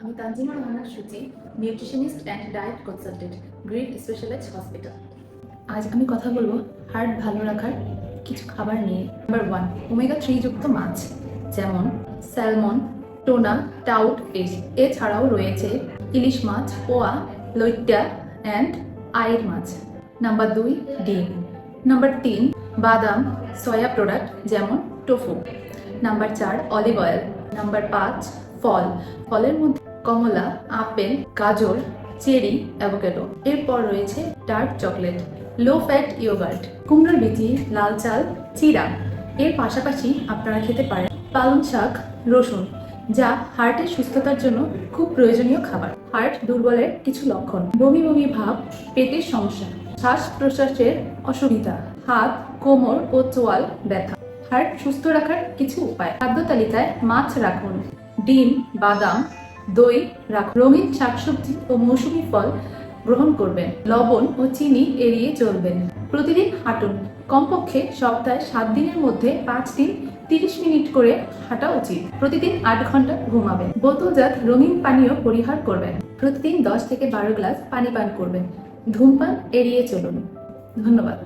আমি Tanzima Rahman Suchi, nutritionist and diet consultant, green specialized hospital. আজ আমি কথা বলবো হার্ট ভালো রাখার কিছু খাবার নিয়ে। নাম্বার 1, ওমেগা 3 যুক্ত মাছ, যেমন স্যালমন, টোনা, টাউট ফিশ। এছাড়াও রয়েছে ইলিশ মাছ, পোয়া, লইট্টা অ্যান্ড আইর মাছ। নাম্বার 2, ডিম। নাম্বার 3, বাদাম, সয়া প্রোডাক্ট যেমন tofu. Number 4, olive oil. Number 5, ফল। ফলের মধ্যে কমলা, আপেল, গাজর, চেরি, অ্যাভোকাডো। এরপর রয়েছে dark chocolate, low fat yogurt, কুমড়োর বিচি, লাল চাল, চিড়া। এর পাশাপাশি আপনারা খেতে পারেন পালং শাক, রসুন, যা হার্টের সুস্থতার জন্য খুব প্রয়োজনীয় খাবার। হার্ট দুর্বলের কিছু লক্ষণ: বমি বমি ভাব, পেটের সমস্যা, শ্বাস প্রশ্বাসের অসুবিধা, হাত, কোমর ও চোয়াল ব্যথা। হার্ট সুস্থ রাখার কিছু উপায়: খাদ্য তালিকায় মাছ রাখুন, ডিম, বাদাম, দই রাখুন, রঙিন শাকসবজি ও মৌসুমী ফল গ্রহণ করবেন, লবণ ও চিনি এড়িয়ে চলবেন। প্রতিদিন হাঁটুন, কমপক্ষে সপ্তাহে 7 দিনের মধ্যে 5 দিন 30 মিনিট করে হাঁটা উচিত। প্রতিদিন 8 ঘন্টা ঘুমাবেন। বোতলজাত রঙিন পানীয় পরিহার করবেন। প্রতিদিন 10 থেকে 12 গ্লাস পানি পান করবেন। ধূমপান এড়িয়ে চলুন। ধন্যবাদ।